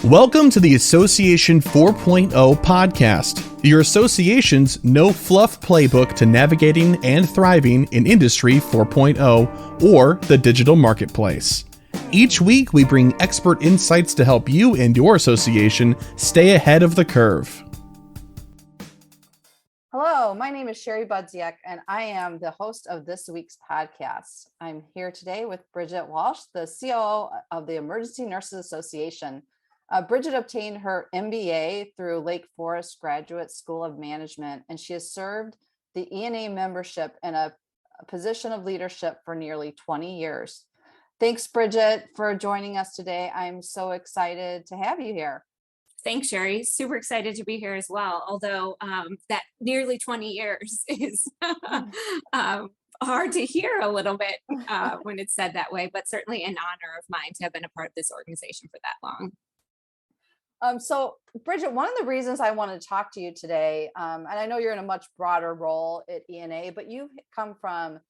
Welcome to the Association 4.0 podcast, your association's no fluff playbook to navigating and thriving in Industry 4.0 or the digital marketplace. Each week, we bring expert insights to help you and your association stay ahead of the curve. Hello, my name is Sherry Budziak, and I am the host of this week's podcast. I'm here today with Bridget Walsh, the COO of the Emergency Nurses Association. Bridget obtained her MBA through Lake Forest Graduate School of Management, and she has served the ENA membership in a position of leadership for nearly 20 years. Thanks, Bridget, for joining us today. I'm so excited to have you here. Thanks, Sherry. Super excited to be here as well. Although that nearly 20 years is hard to hear a little bit when it's said that way, but certainly an honor of mine to have been a part of this organization for that long. So Bridget, one of the reasons I wanted to talk to you today, and I know you're in a much broader role at ENA, but you've come from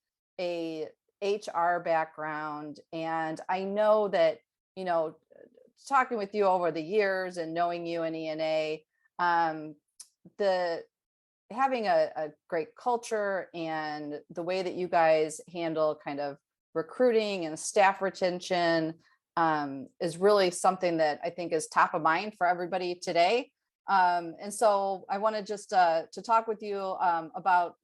a HR background, and I know that, talking with you over the years and knowing you in ENA, the having a great culture and the way that you guys handle kind of recruiting and staff retention is really something that I think is top of mind for everybody today. And so I wanted just to talk with you about,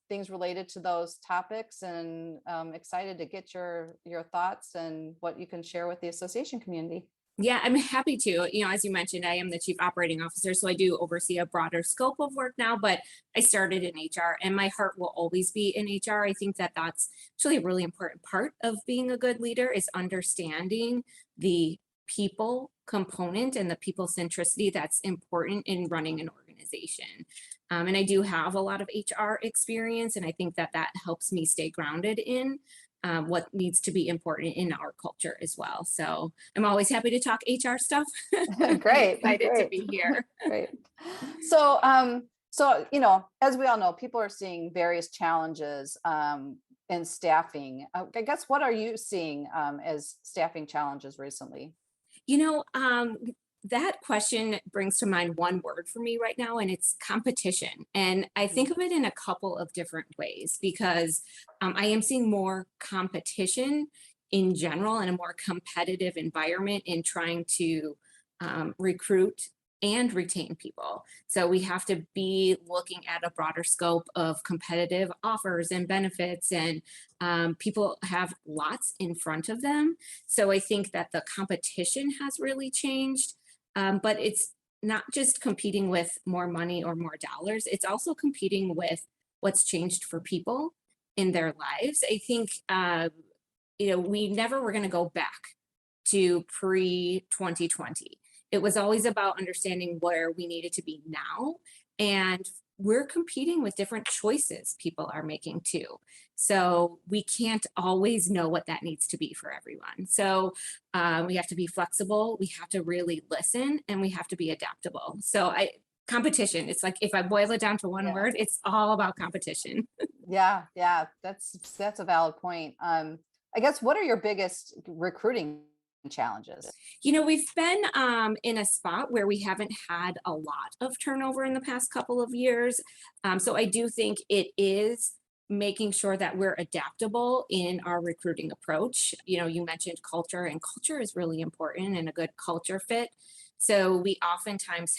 things related to those topics, and excited to get your thoughts and what you can share with the association community. Yeah, I'm happy to. As you mentioned, I am the chief operating officer, so I do oversee a broader scope of work now, but I started in HR and my heart will always be in HR. I think that that's actually a really important part of being a good leader, is understanding the people component and the people centricity that's important in running an organization. And I do have a lot of HR experience, and I think that helps me stay grounded in what needs to be important in our culture as well. So I'm always happy to talk HR stuff. Great. Excited to be here. Great. So, as we all know, people are seeing various challenges in staffing. I guess, what are you seeing as staffing challenges recently? That question brings to mind one word for me right now, and it's competition. And I think of it in a couple of different ways, because I am seeing more competition in general and a more competitive environment in trying to recruit and retain people. So we have to be looking at a broader scope of competitive offers and benefits, and people have lots in front of them. So I think that the competition has really changed. But it's not just competing with more money or more dollars. It's also competing with what's changed for people in their lives. I think, we never were going to go back to pre-2020. It was always about understanding where we needed to be now. And we're competing with different choices people are making too. So we can't always know what that needs to be for everyone. So we have to be flexible, we have to really listen, and we have to be adaptable. So competition, it's like, if I boil it down to one word, it's all about competition. Yeah, that's a valid point. I guess, what are your biggest recruiting challenges? We've been in a spot where we haven't had a lot of turnover in the past couple of years. So I do think it is making sure that we're adaptable in our recruiting approach. You mentioned culture, and culture is really important, and a good culture fit. So we oftentimes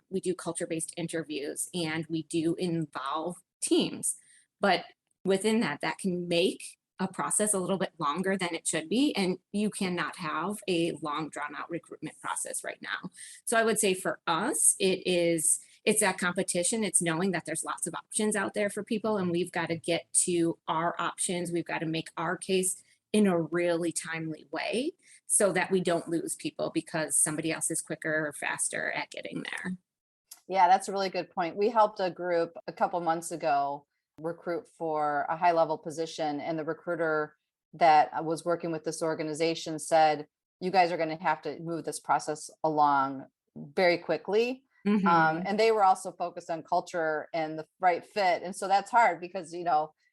we do culture-based interviews, and we do involve teams, but within that can make a process a little bit longer than it should be. And you cannot have a long, drawn out recruitment process right now. So I would say for us, it's that competition. It's knowing that there's lots of options out there for people, and we've got to get to our options. We've got to make our case in a really timely way so that we don't lose people because somebody else is quicker or faster at getting there. Yeah, that's a really good point. We helped a group a couple months ago recruit for a high level position, and the recruiter that was working with this organization said, you guys are going to have to move this process along very quickly. And they were also focused on culture and the right fit. And so that's hard because,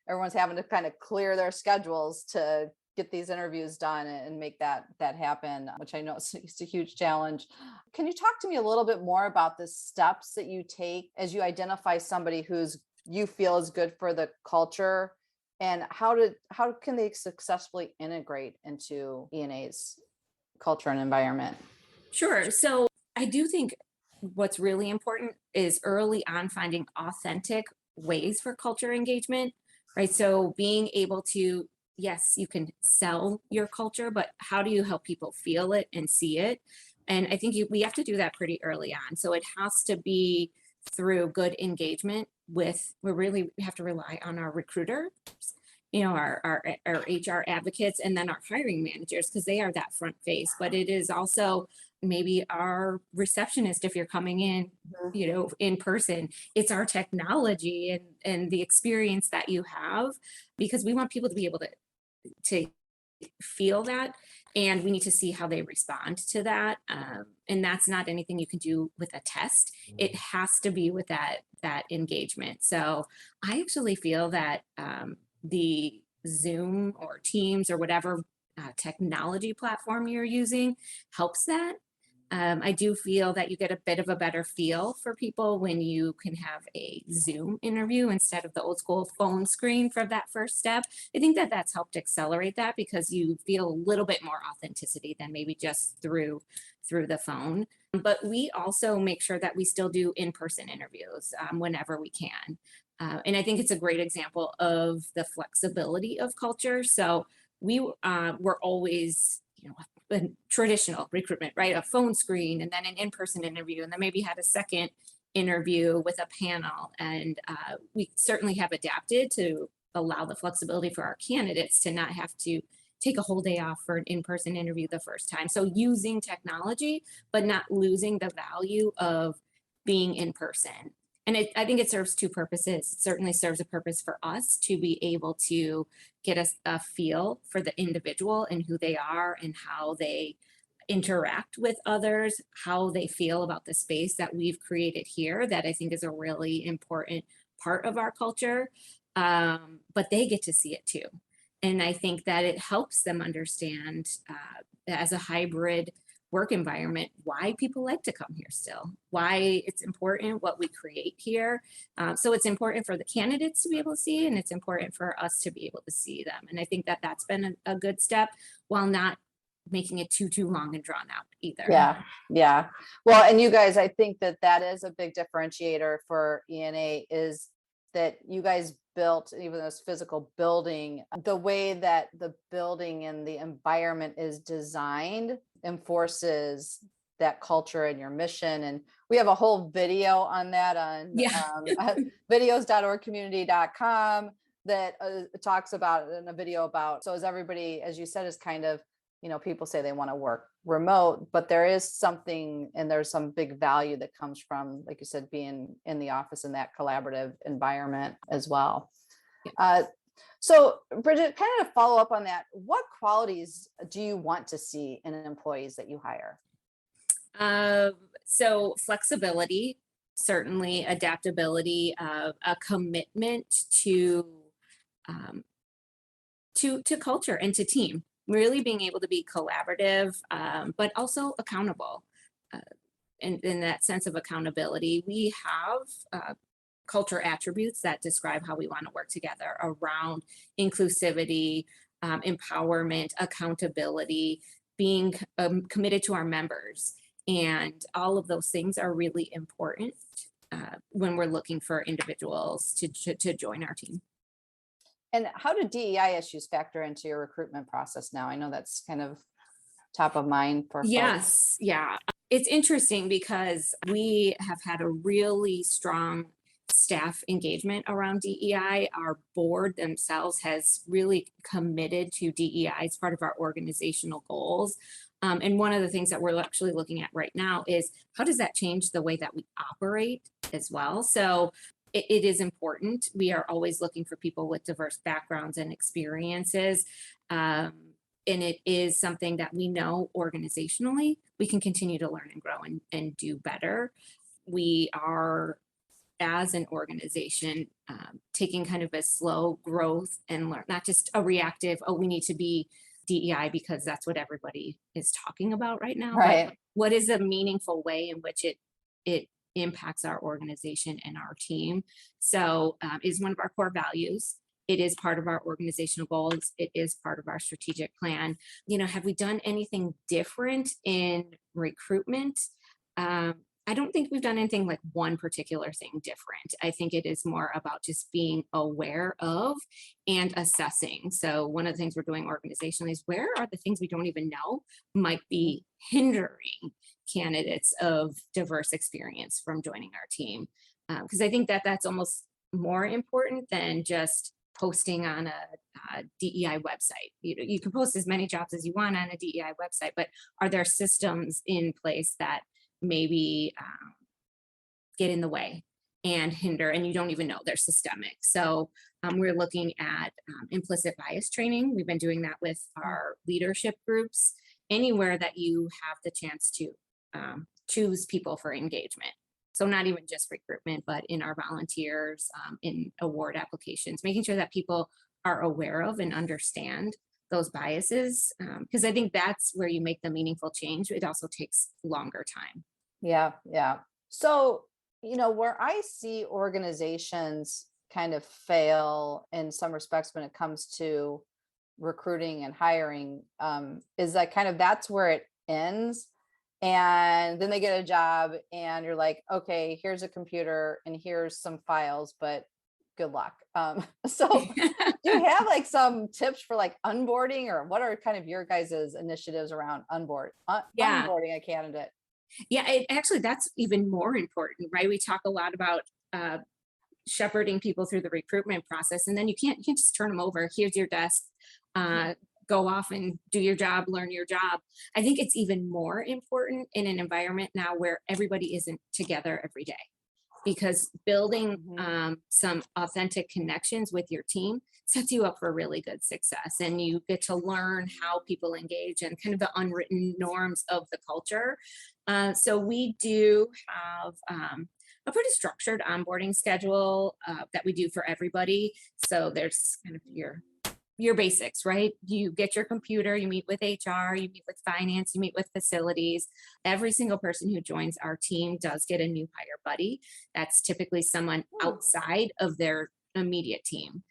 everyone's having to kind of clear their schedules to get these interviews done and make that happen, which I know it's a huge challenge. Can you talk to me a little bit more about the steps that you take as you identify somebody who's you feel is good for the culture, and how can they successfully integrate into ENA's culture and environment? Sure. So I do think what's really important is early on finding authentic ways for culture engagement, right? So being able to, yes, you can sell your culture, but how do you help people feel it and see it? And I think we have to do that pretty early on. So it has to be through good engagement with, we have to rely on our recruiters, our HR advocates, and then our hiring managers, because they are that front face. But it is also maybe our receptionist, if you're coming in, in person, it's our technology and the experience that you have, because we want people to be able to feel that, and we need to see how they respond to that. And that's not anything you can do with a test. It has to be with that engagement. So I actually feel that the Zoom or Teams or whatever technology platform you're using helps that. I do feel that you get a bit of a better feel for people when you can have a Zoom interview instead of the old school phone screen for that first step. I think that that's helped accelerate that, because you feel a little bit more authenticity than maybe just through the phone. But we also make sure that we still do in-person interviews whenever we can. And I think it's a great example of the flexibility of culture. So we were always, traditional recruitment, right? A phone screen and then an in-person interview, and then maybe had a second interview with a panel. And we certainly have adapted to allow the flexibility for our candidates to not have to take a whole day off for an in-person interview the first time. So using technology, but not losing the value of being in person. And I think it serves two purposes. It certainly serves a purpose for us to be able to get us a feel for the individual and who they are and how they interact with others, how they feel about the space that we've created here, that I think is a really important part of our culture. But they get to see it too. And I think that it helps them understand as a hybrid work environment why people like to come here still, why it's important what we create here. So it's important for the candidates to be able to see, and it's important for us to be able to see them. And I think that that's been a good step, while not making it too long and drawn out either. Yeah. Well, and you guys, I think that is a big differentiator for ENA, is that you guys built, even this physical building, the way that the building and the environment is designed enforces that culture and your mission. And we have a whole video on that on videos.orgcommunity.com that talks about, in a video about, so as everybody, as you said, is kind of, people say they want to work remote, but there is something, and there's some big value that comes from, like you said, being in the office in that collaborative environment as well. So Bridget, kind of follow up on that, what qualities do you want to see in employees that you hire? So flexibility, certainly adaptability, a commitment to culture and to team, really being able to be collaborative, but also accountable. In that sense of accountability, we have culture attributes that describe how we want to work together around inclusivity, empowerment, accountability, being committed to our members. And all of those things are really important when we're looking for individuals to join our team. And how do DEI issues factor into your recruitment process now? I know that's kind of top of mind for folks. Yes, yeah. It's interesting because we have had a really strong staff engagement around DEI. Our board themselves has really committed to DEI as part of our organizational goals. And one of the things that we're actually looking at right now is how does that change the way that we operate as well? So it is important. We are always looking for people with diverse backgrounds and experiences. And it is something that we know organizationally we can continue to learn and grow and do better. We are, as an organization, taking kind of a slow growth and learn, not just a reactive, we need to be DEI because that's what everybody is talking about right now. Right. But what is a meaningful way in which it impacts our organization and our team? So is one of our core values. It is part of our organizational goals. It is part of our strategic plan. Have we done anything different in recruitment? I don't think we've done anything like one particular thing different. I think it is more about just being aware of and assessing. So one of the things we're doing organizationally is where are the things we don't even know might be hindering candidates of diverse experience from joining our team. Because I think that that's almost more important than just posting on a DEI website. You can post as many jobs as you want on a DEI website, but are there systems in place that maybe get in the way and hinder, and you don't even know they're systemic? So we're looking at implicit bias training. We've been doing that with our leadership groups, anywhere that you have the chance to choose people for engagement. So not even just recruitment, but in our volunteers, in award applications, making sure that people are aware of and understand those biases, because I think that's where you make the meaningful change. It also takes longer time. Yeah. So, where I see organizations kind of fail in some respects when it comes to recruiting and hiring, is that kind of that's where it ends. And then they get a job and you're like, okay, here's a computer and here's some files, but good luck. So do you have like some tips for like onboarding, or what are kind of your guys' initiatives around onboarding a candidate? Yeah, actually, that's even more important, right? We talk a lot about shepherding people through the recruitment process, and then you can't just turn them over. Here's your desk. Go off and do your job, learn your job. I think it's even more important in an environment now where everybody isn't together every day, because building some authentic connections with your team sets you up for really good success, and you get to learn how people engage and kind of the unwritten norms of the culture. So we do have a pretty structured onboarding schedule that we do for everybody. So there's kind of your basics, right? You get your computer, you meet with HR, you meet with finance, you meet with facilities. Every single person who joins our team does get a new hire buddy. That's typically someone outside of their immediate team.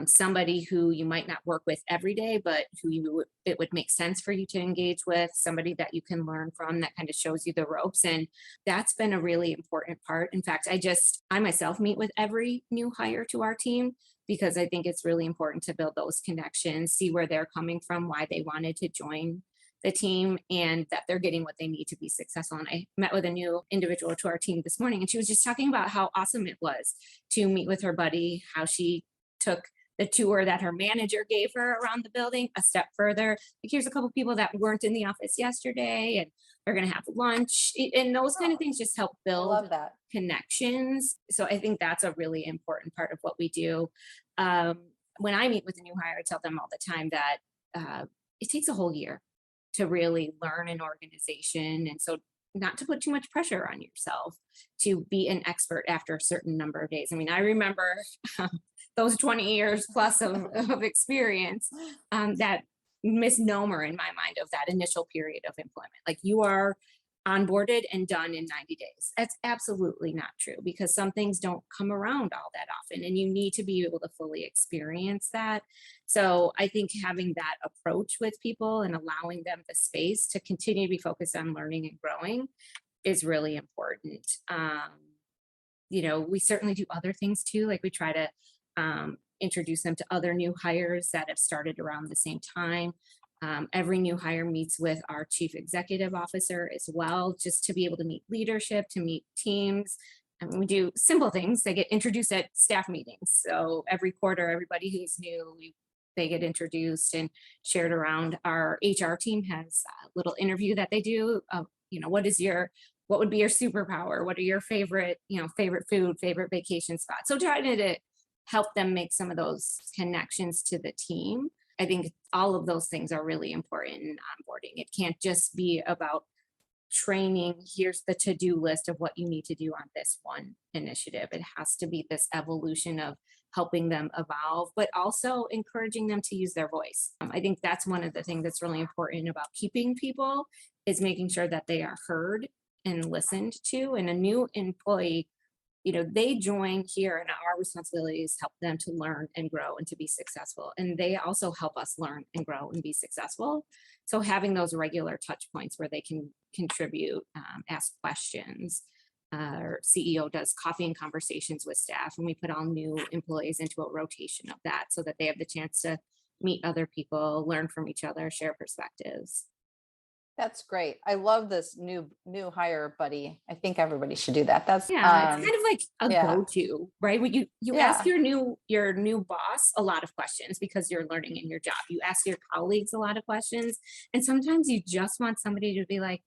Somebody who you might not work with every day, but who it would make sense for you to engage with, somebody that you can learn from, that kind of shows you the ropes. And that's been a really important part. In fact, I myself meet with every new hire to our team, because I think it's really important to build those connections, see where they're coming from, why they wanted to join the team, and that they're getting what they need to be successful. And I met with a new individual to our team this morning, and she was just talking about how awesome it was to meet with her buddy, how she took the tour that her manager gave her around the building a step further. Like, here's a couple of people that weren't in the office yesterday, and they're going to have lunch. And those kind of things just help build connections. So I think that's a really important part of what we do. When I meet with a new hire, I tell them all the time that it takes a whole year to really learn an organization. And so not to put too much pressure on yourself to be an expert after a certain number of days. I mean, I remember those 20 years plus of experience, that misnomer in my mind of that initial period of employment. Like, you are onboarded and done in 90 days. That's absolutely not true, because some things don't come around all that often, and you need to be able to fully experience that. So I think having that approach with people and allowing them the space to continue to be focused on learning and growing is really important. We certainly do other things too. Like, we try to introduce them to other new hires that have started around the same time. Every new hire meets with our chief executive officer as well, just to be able to meet leadership, to meet teams. And we do simple things. They get introduced at staff meetings. So every quarter, everybody who's new, they get introduced and shared around. Our HR team has a little interview that they do of, what would be your superpower? What are your favorite food, favorite vacation spots? So trying to help them make some of those connections to the team. I think all of those things are really important in onboarding. It can't just be about training. Here's the to-do list of what you need to do on this one initiative. It has to be this evolution of helping them evolve, but also encouraging them to use their voice. I think that's one of the things that's really important about keeping people is making sure that they are heard and listened to. And a new employee, they join here and our responsibility is help them to learn and grow and to be successful. And they also help us learn and grow and be successful. So having those regular touch points where they can contribute, ask questions. Our CEO does coffee and conversations with staff, and we put all new employees into a rotation of that so that they have the chance to meet other people, learn from each other, share perspectives. That's great. I love this new hire buddy. I think everybody should do that. That's Yeah, it's kind of like a yeah. go-to, right? When you ask your new boss a lot of questions because you're learning in your job. You ask your colleagues a lot of questions, and sometimes you just want somebody to be like,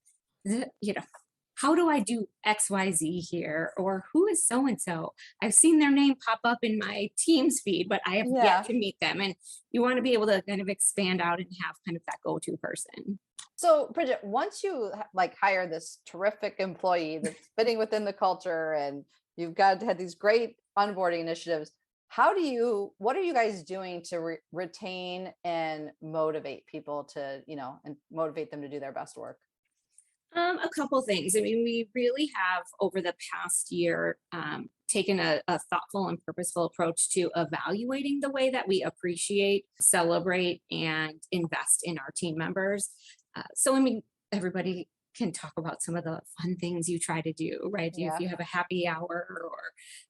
how do I do XYZ here? Or who is so and so? I've seen their name pop up in my Teams feed, but I have yet to meet them. And you want to be able to kind of expand out and have kind of that go-to person. So Bridget, once you hire this terrific employee that's fitting within the culture and you've had these great onboarding initiatives, what are you guys doing to retain and motivate people to, and motivate them to do their best work? A couple things. I mean, we really have over the past year taken a thoughtful and purposeful approach to evaluating the way that we appreciate, celebrate, and invest in our team members. So, I mean, everybody can talk about some of the fun things you try to do, right? Yeah. If you have a happy hour or,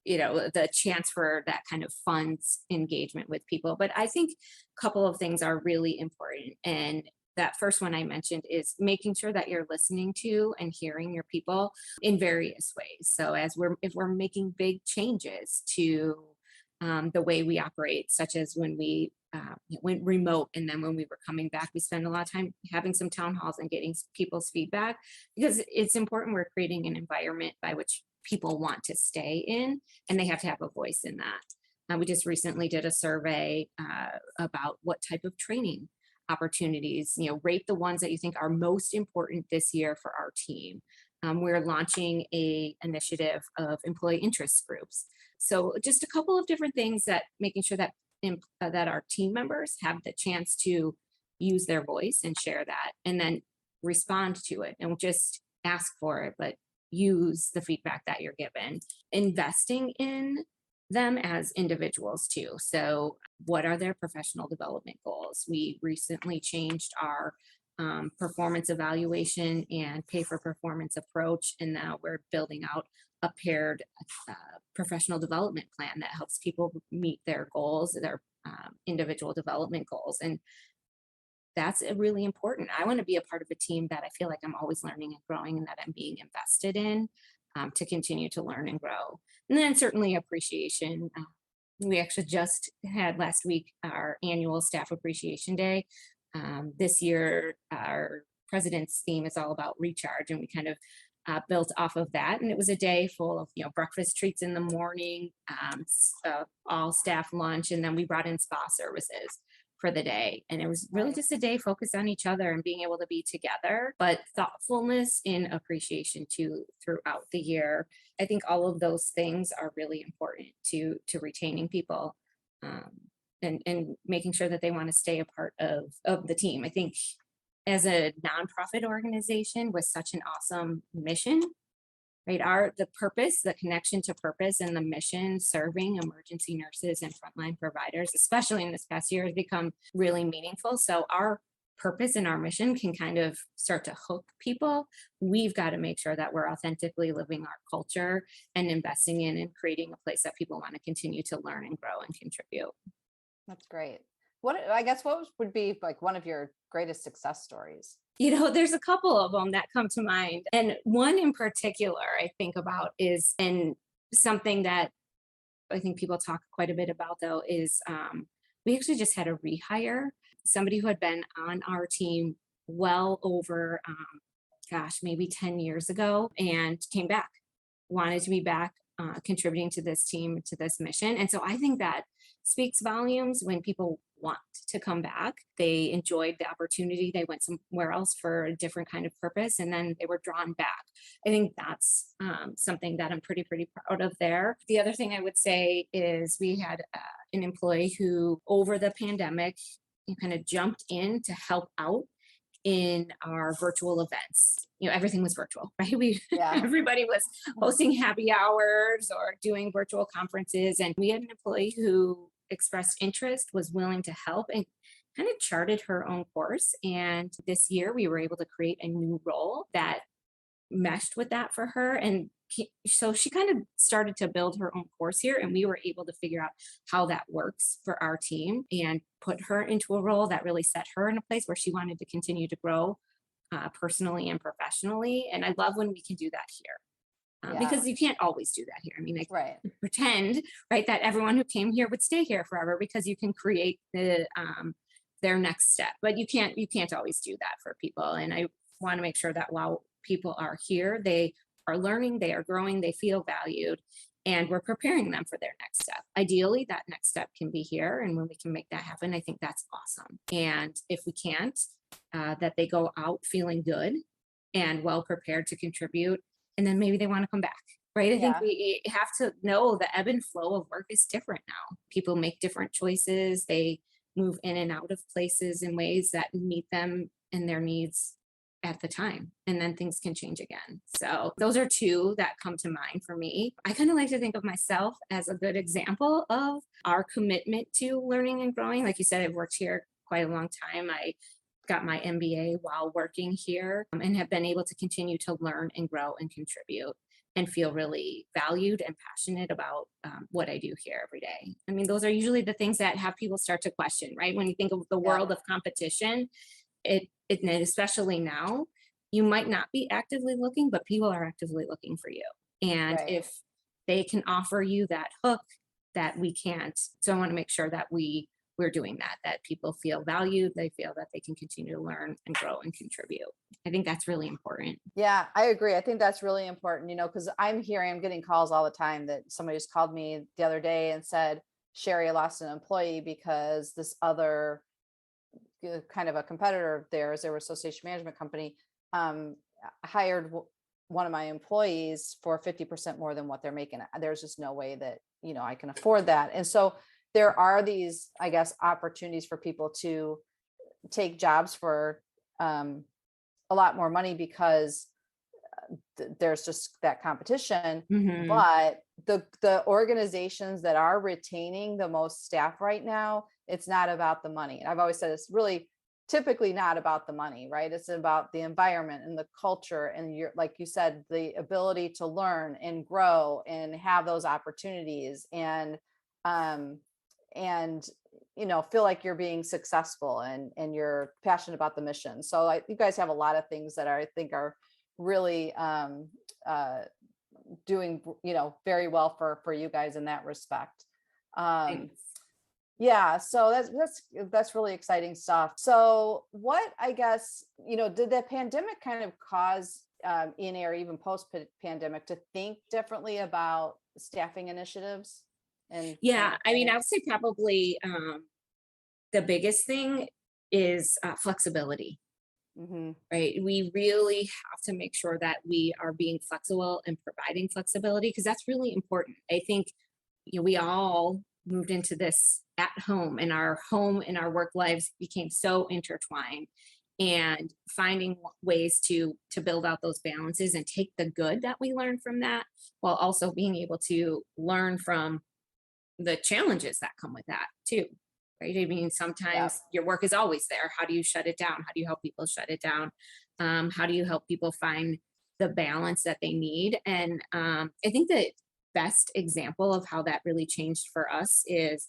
the chance for that kind of fun engagement with people. But I think a couple of things are really important. And that first one I mentioned is making sure that you're listening to and hearing your people in various ways. So if we're making big changes to the way we operate, such as when we went remote, and then when we were coming back, we spent a lot of time having some town halls and getting people's feedback, because it's important. We're creating an environment by which people want to stay in, and they have to have a voice in that. We just recently did a survey about what type of training opportunities, rate the ones that you think are most important this year for our team. We're launching a initiative of employee interest groups. So just a couple of different things that making sure that that our team members have the chance to use their voice and share that, and then respond to it, and just ask for it, but use the feedback that you're given. Investing in them as individuals too. So what are their professional development goals? We recently changed our performance evaluation and pay for performance approach, and now we're building out a paired professional development plan that helps people meet their goals, their individual development goals. And that's really important. I want to be a part of a team that I feel like I'm always learning and growing, and that I'm being invested in to continue to learn and grow. And then certainly appreciation. We actually just had last week our annual Staff Appreciation Day. This year, our president's theme is all about recharge, and we kind of built off of that. And it was a day full of breakfast treats in the morning, all staff lunch, and then we brought in spa services for the day. And it was really just a day focused on each other and being able to be together, but thoughtfulness in appreciation too throughout the year. I think all of those things are really important to retaining people and making sure that they want to stay a part of the team. I think as a nonprofit organization with such an awesome mission, right? The purpose, the connection to purpose and the mission, serving emergency nurses and frontline providers, especially in this past year, has become really meaningful. So our purpose and our mission can kind of start to hook people. We've got to make sure that we're authentically living our culture and investing in and creating a place that people want to continue to learn and grow and contribute. That's great. What would be like one of your greatest success stories? There's a couple of them that come to mind. And one in particular I think about is, and something that I think people talk quite a bit about though, is we actually just had a rehire, somebody who had been on our team well over, maybe 10 years ago, and came back, wanted to be back contributing to this team, to this mission. And so I think that speaks volumes when people want to come back. They enjoyed the opportunity. They went somewhere else for a different kind of purpose, and then they were drawn back. I think that's something that I'm pretty proud of there. The other thing I would say is we had an employee who, over the pandemic, kind of jumped in to help out in our virtual events. Everything was virtual, right? Everybody was hosting happy hours or doing virtual conferences. And we had an employee who expressed interest, was willing to help, and kind of charted her own course. And this year we were able to create a new role that meshed with that for her. And so she kind of started to build her own course here, and we were able to figure out how that works for our team and put her into a role that really set her in a place where she wanted to continue to grow personally and professionally. And I love when we can do that here. Because you can't always do that here. I mean, I pretend, right, that everyone who came here would stay here forever, because you can create their next step, but you can't always do that for people. And I want to make sure that while people are here, they are learning, they are growing, they feel valued, and we're preparing them for their next step. Ideally, that next step can be here, and when we can make that happen, I think that's awesome. And if we can't, that they go out feeling good and well prepared to contribute, and then maybe they want to come back, right? I think we have to know the ebb and flow of work is different now. People make different choices. They move in and out of places in ways that meet them and their needs at the time, and then things can change again. So those are two that come to mind for me. I kind of like to think of myself as a good example of our commitment to learning and growing. Like you said, I've worked here quite a long time. I got my MBA while working here, and have been able to continue to learn and grow and contribute and feel really valued and passionate about what I do here every day. I mean, those are usually the things that have people start to question, right? When you think of the world of competition, and especially now, you might not be actively looking, but people are actively looking for you. And if they can offer you that hook that we can't, so I want to make sure that we're doing that people feel valued, they feel that they can continue to learn and grow and contribute. I think that's really important. Yeah, I agree. I think that's really important, because I'm getting calls all the time that somebody just called me the other day and said, Sherry, I lost an employee because this other kind of a competitor of theirs, their association management company, hired one of my employees for 50% more than what they're making. There's just no way that, I can afford that. And so there are these, I guess, opportunities for people to take jobs for a lot more money because there's just that competition. Mm-hmm. But the organizations that are retaining the most staff right now, it's not about the money. And I've always said it's really typically not about the money, right? It's about the environment and the culture, and like you said, the ability to learn and grow and have those opportunities, and feel like you're being successful and you're passionate about the mission. So you guys have a lot of things that I think are really doing, very well for you guys in that respect. Thanks. Yeah, so that's really exciting stuff. So what, I guess, did the pandemic kind of cause ENA, or even post-pandemic, to think differently about staffing initiatives? I mean, I would say probably the biggest thing is flexibility. Mm-hmm. Right? We really have to make sure that we are being flexible and providing flexibility, because that's really important. I think we all moved into this at home, and our home and our work lives became so intertwined, and finding ways to build out those balances and take the good that we learn from that, while also being able to learn from the challenges that come with that too. Right? I mean, sometimes your work is always there. How do you shut it down? How do you help people shut it down? How do you help people find the balance that they need? And I think the best example of how that really changed for us is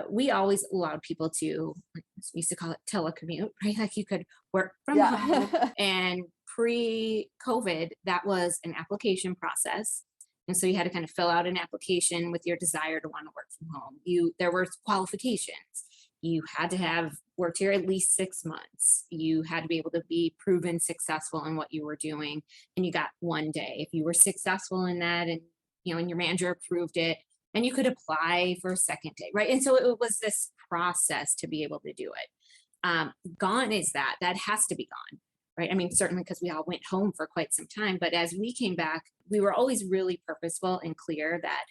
we always allowed people to, we used to call it telecommute, right? Like you could work from home. And pre-COVID, that was an application process. And so you had to kind of fill out an application with your desire to want to work from home. There were qualifications. You had to have worked here at least 6 months. You had to be able to be proven successful in what you were doing. And you got one day. If you were successful in that and and your manager approved it, and you could apply for a second day, right? And so it was this process to be able to do it. Gone is that has to be gone, right? I mean, certainly because we all went home for quite some time, but as we came back, we were always really purposeful and clear that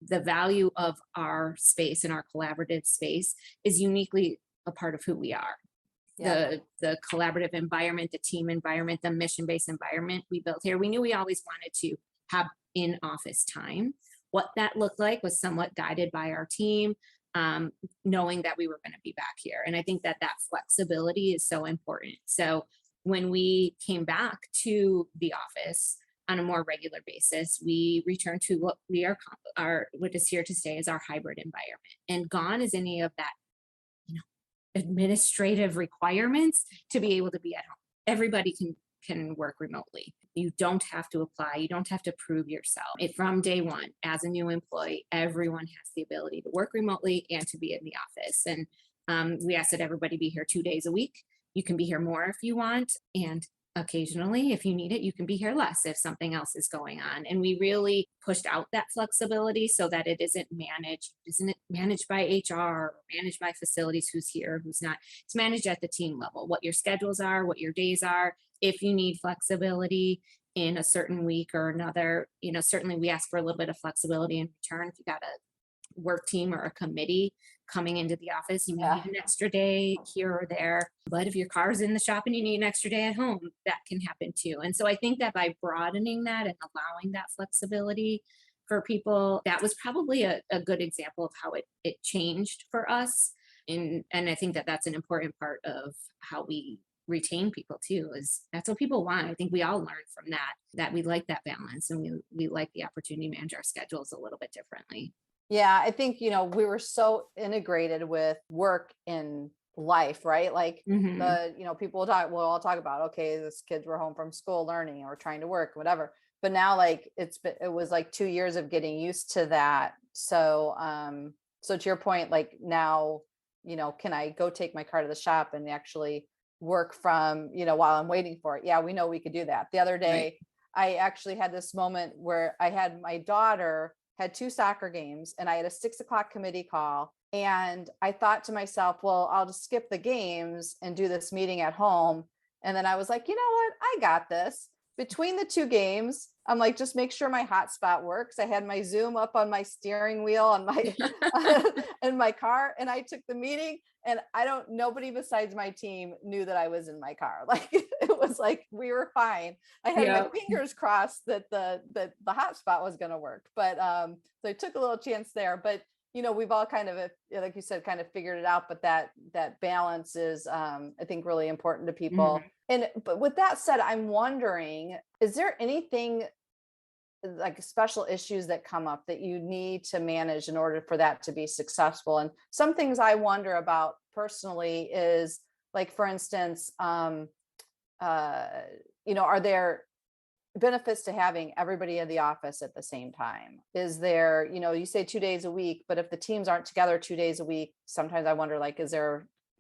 the value of our space and our collaborative space is uniquely a part of who we are. Yeah. The collaborative environment, the team environment, the mission-based environment we built here. We knew we always wanted to have in-office time. What that looked like was somewhat guided by our team, knowing that we were going to be back here. And I think that flexibility is so important. So when we came back to the office on a more regular basis, we returned to what what is here to stay is our hybrid environment. And gone is any of that, administrative requirements to be able to be at home. Everybody can work remotely. You don't have to apply. You don't have to prove yourself. From day one, as a new employee, everyone has the ability to work remotely and to be in the office. And we ask that everybody be here 2 days a week. You can be here more if you want. And occasionally, if you need it, you can be here less if something else is going on. And we really pushed out that flexibility so that it isn't managed by HR or managed by facilities, who's here, who's not. It's managed at the team level, what your schedules are, what your days are. If you need flexibility in a certain week or another, certainly we ask for a little bit of flexibility in return. If you got a work team or a committee coming into the office, you may need an extra day here or there. But if your car's in the shop and you need an extra day at home, that can happen too. And so I think that by broadening that and allowing that flexibility for people, that was probably a good example of how it changed for us. And I think that that's an important part of how we retain people too, is that's what people want. I think we all learned from that we like that balance, and we like the opportunity to manage our schedules a little bit differently. Yeah, I think, we were so integrated with work in life, right? Like people we'll all talk about, okay, this kids were home from school learning or trying to work, whatever. But now it was like 2 years of getting used to that. So, so to your point, like now, can I go take my car to the shop and actually work from, while I'm waiting for it? Yeah, we know we could do that. The other day, right. I actually had this moment where I had my daughter had 2 soccer games and I had a 6 o'clock committee call. And I thought to myself, well, I'll just skip the games and do this meeting at home. And then I was like, you know what? I got this. Between the 2 games, I'm like, just make sure my hotspot works. I had my Zoom up on my steering wheel on my in my car, and I took the meeting, and nobody besides my team knew that I was in my car. Like it was like we were fine. I had my fingers crossed that the hotspot was going to work, but so I took a little chance there. But we've all kind of, like you said, kind of figured it out. But that balance is, I think, really important to people. Mm-hmm. But with that said, I'm wondering, is there anything like special issues that come up that you need to manage in order for that to be successful? And some things I wonder about personally is, like, for instance, are there benefits to having everybody in the office at the same time? Is there, you say 2 days a week, but if the teams aren't together 2 days a week, sometimes I wonder, like,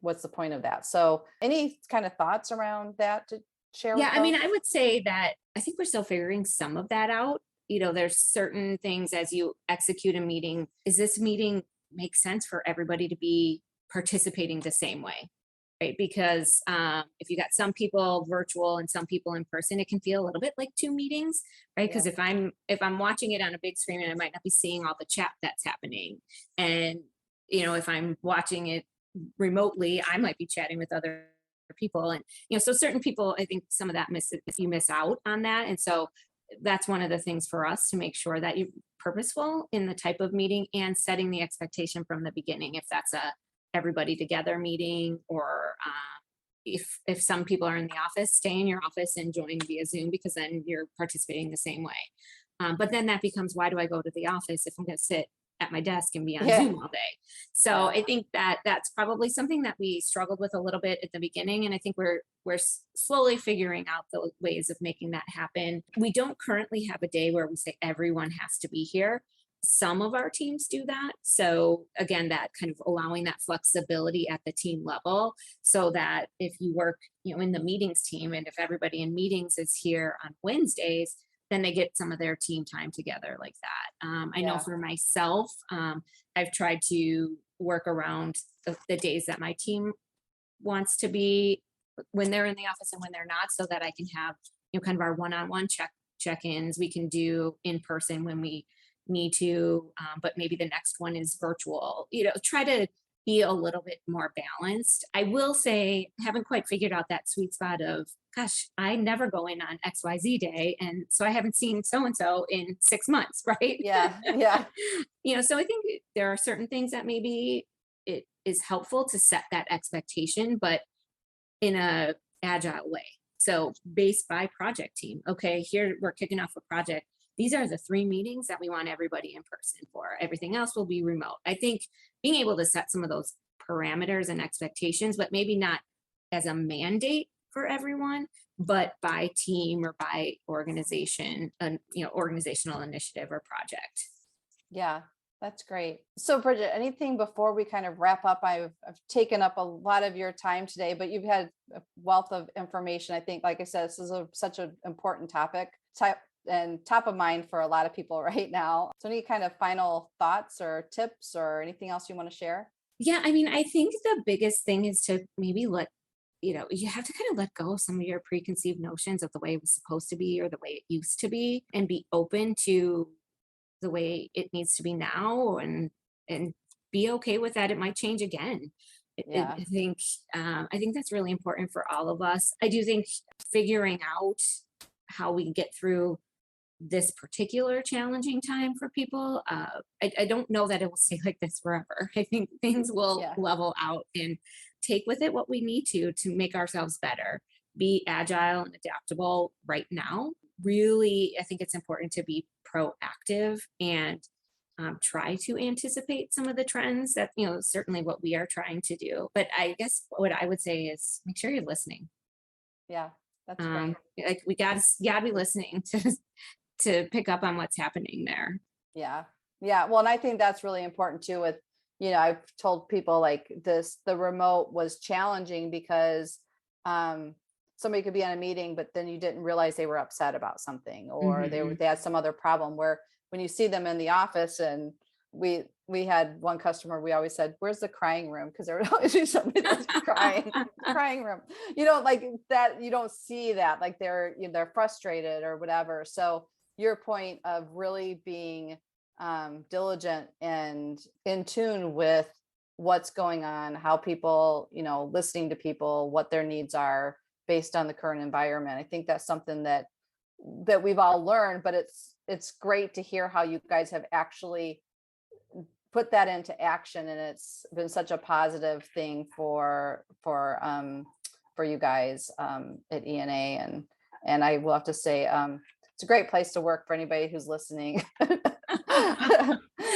what's the point of that? So any kind of thoughts around that to share? Yeah, I mean, I would say that I think we're still figuring some of that out. There's certain things as you execute a meeting. Is this meeting make sense for everybody to be participating the same way? Right? Because if you got some people virtual and some people in person, it can feel a little bit like 2 meetings, right? Because if I'm watching it on a big screen, and I might not be seeing all the chat that's happening, and if I'm watching it remotely, I might be chatting with other people, and so certain people, I think some of that you miss out on that, and so that's one of the things for us to make sure that you're purposeful in the type of meeting and setting the expectation from the beginning. If that's a everybody together meeting, or if some people are in the office, stay in your office and join via Zoom, because then you're participating the same way. But then that becomes, why do I go to the office if I'm going to sit at my desk and be on Zoom all day? So I think that that's probably something that we struggled with a little bit at the beginning. And I think we're slowly figuring out the ways of making that happen. We don't currently have a day where we say everyone has to be here. Some of our teams do that. So again, that kind of allowing that flexibility at the team level, so that if you work, in the meetings team, and if everybody in meetings is here on Wednesdays, then they get some of their team time together like that. I know Yeah. for myself, I've tried to work around the days that my team wants to be when they're in the office and when they're not, so that I can have, kind of our one-on-one check-ins. We can do in person when we need to, but maybe the next one is virtual, try to be a little bit more balanced. I will say, haven't quite figured out that sweet spot of, gosh, I never go in on XYZ day. And so I haven't seen so-and-so in 6 months, right? Yeah. Yeah. So I think there are certain things that maybe it is helpful to set that expectation, but in a agile way. So based by project team. Okay, here we're kicking off a project. These are the 3 meetings that we want everybody in person for. Everything else will be remote. I think being able to set some of those parameters and expectations, but maybe not as a mandate for everyone, but by team or by organization, organizational initiative or project. Yeah, that's great. So Bridget, anything before we kind of wrap up? I've taken up a lot of your time today, but you've had a wealth of information. I think, like I said, this is such an important topic and top of mind for a lot of people right now. So any kind of final thoughts or tips or anything else you want to share? Yeah, I think the biggest thing is to maybe you have to kind of let go of some of your preconceived notions of the way it was supposed to be or the way it used to be, and be open to the way it needs to be now, and be okay with that. It might change again. Yeah. I think that's really important for all of us. I do think figuring out how we get through this particular challenging time for people, I don't know that it will stay like this forever. I think things will level out and take with it what we need to make ourselves better, be agile and adaptable right now. Really, I think it's important to be proactive and try to anticipate some of the trends that, certainly what we are trying to do. But I guess what I would say is make sure you're listening. Yeah, that's great. Like we gotta be listening to pick up on what's happening there. Yeah. Yeah. Well, and I think that's really important too with, I've told people like this, the remote was challenging because somebody could be on a meeting, but then you didn't realize they were upset about something, or they had some other problem, where when you see them in the office, and we had one customer, we always said, where's the crying room? Because there would always be somebody that's crying, crying room, like that, you don't see that, like they're frustrated or whatever. So your point of really being diligent and in tune with what's going on, how people, listening to people, what their needs are based on the current environment. I think that's something that we've all learned, but it's great to hear how you guys have actually put that into action. And it's been such a positive thing for you guys at ENA. And I will have to say, it's a great place to work for anybody who's listening.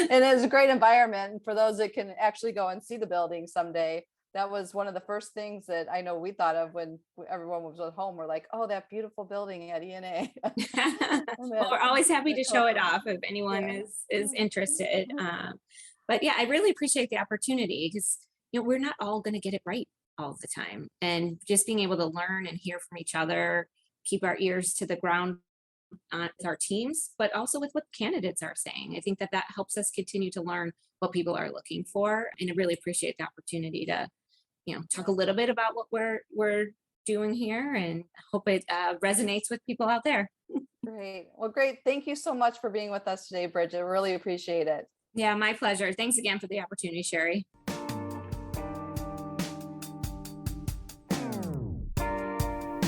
And it's a great environment for those that can actually go and see the building someday. That was one of the first things that I know we thought of when everyone was at home. We're like, oh, that beautiful building at ENA. Well, we're always happy to show it off if anyone is interested. But yeah, I really appreciate the opportunity, because we're not all going to get it right all the time, and just being able to learn and hear from each other, keep our ears to the ground with our teams, but also with what candidates are saying. I think that helps us continue to learn what people are looking for, and I really appreciate the opportunity to talk a little bit about what we're doing here, and hope it resonates with people out there. Great. Well, great. Thank you so much for being with us today, Bridget. Really appreciate it. Yeah, my pleasure. Thanks again for the opportunity, Sherry.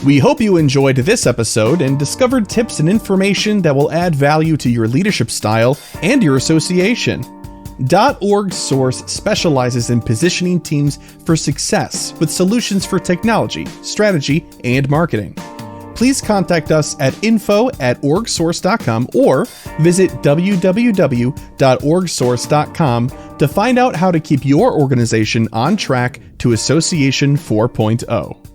We hope you enjoyed this episode and discovered tips and information that will add value to your leadership style and your association. .org Source specializes in positioning teams for success with solutions for technology, strategy, and marketing. Please contact us at info@orgsource.com or visit www.orgsource.com to find out how to keep your organization on track to Association 4.0.